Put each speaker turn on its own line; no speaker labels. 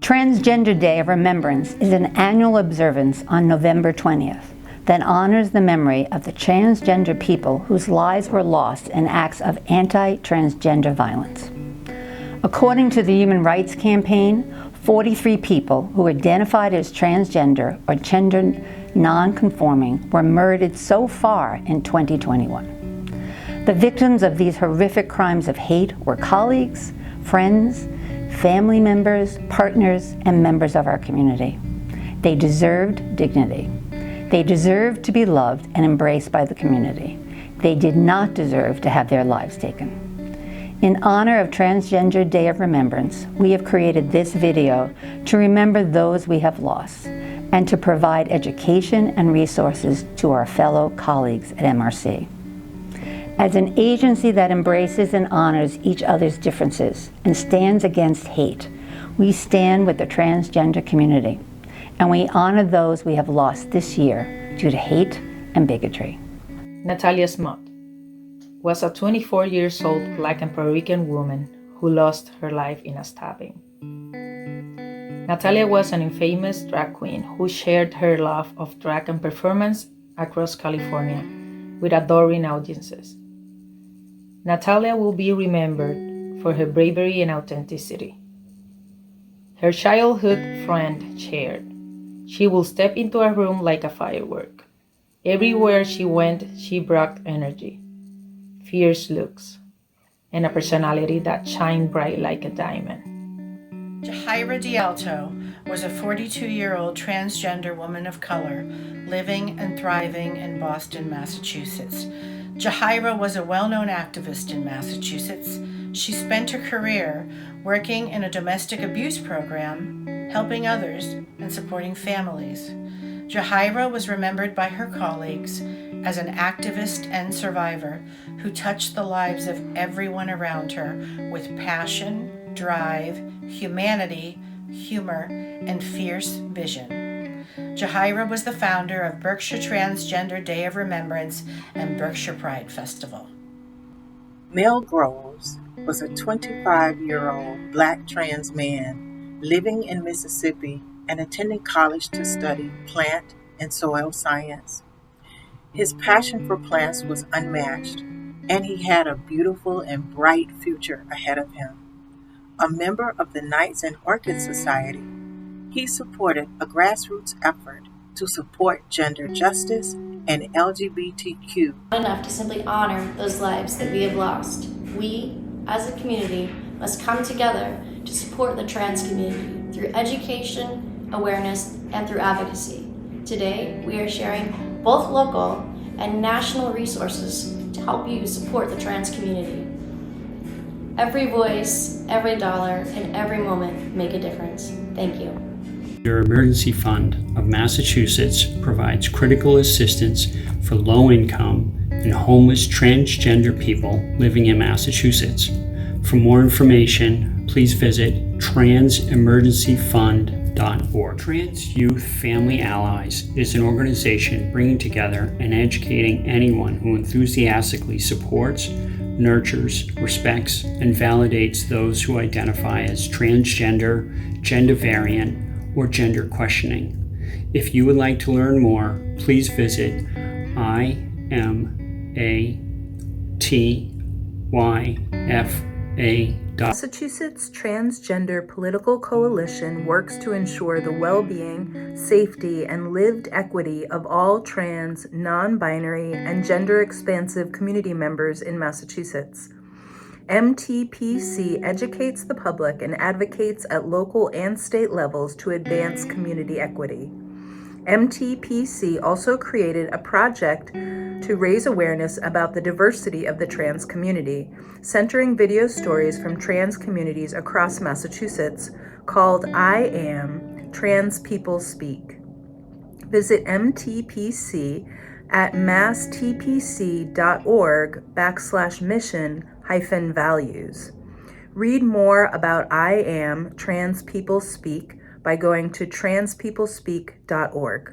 Transgender Day of Remembrance is an annual observance on November 20th that honors the memory of the transgender people whose lives were lost in acts of anti-transgender violence. According to the Human Rights Campaign, 43 people who identified as transgender or gender non-conforming were murdered so far in 2021. The victims of these horrific crimes of hate were colleagues, friends, family members, partners, and members of our community. They deserved dignity. They deserved to be loved and embraced by the community. They did not deserve to have their lives taken. In honor of Transgender Day of Remembrance, we have created this video to remember those we have lost and to provide education and resources to our fellow colleagues at MRC. As an agency that embraces and honors each other's differences and stands against hate, we stand with the transgender community, and we honor those we have lost this year due to hate and bigotry.
Natalia Smoot was a 24-year-old Black and Puerto Rican woman who lost her life in a stabbing. Natalia was an infamous drag queen who shared her love of drag and performance across California with adoring audiences. Natalia will be remembered for her bravery and authenticity. Her childhood friend shared, "She will step into a room like a firework. Everywhere she went, she brought energy, fierce looks, and a personality that shined bright like a diamond."
Jahaira D'Alto was a 42-year-old transgender woman of color living and thriving in Boston, Massachusetts. Jahaira was a well-known activist in Massachusetts. She spent her career working in a domestic abuse program, helping others and supporting families. Jahaira was remembered by her colleagues as an activist and survivor who touched the lives of everyone around her with passion, drive, humanity, humor, and fierce vision. Jahaira was the founder of Berkshire Transgender Day of Remembrance and Berkshire Pride Festival.
Mel Groves was a 25-year-old Black trans man living in Mississippi and attending college to study plant and soil science. His passion for plants was unmatched, and he had a beautiful and bright future ahead of him. A member of the Knights and Orchid Society, he supported a grassroots effort to support gender justice and LGBTQ.
Not enough to simply honor those lives that we have lost. We, as a community, must come together to support the trans community through education, awareness, and through advocacy. Today, we are sharing both local and national resources to help you support the trans community. Every voice, every dollar, and every moment make a difference. Thank you.
The Emergency Fund of Massachusetts provides critical assistance for low-income and homeless transgender people living in Massachusetts. For more information, please visit transemergencyfund.org. Trans Youth Family Allies is an organization bringing together and educating anyone who enthusiastically supports, nurtures, respects, and validates those who identify as transgender, gender variant, or gender questioning. If you would like to learn more, please visit IMATYFA.org.
Massachusetts Transgender Political Coalition works to ensure the well-being, safety, and lived equity of all trans, non-binary, and gender-expansive community members in Massachusetts. MTPC educates the public and advocates at local and state levels to advance community equity. MTPC also created a project to raise awareness about the diversity of the trans community, centering video stories from trans communities across Massachusetts called I Am Trans People Speak. Visit MTPC at masstpc.org/mission-values. Read more about I Am Trans People Speak by going to transpeoplespeak.org.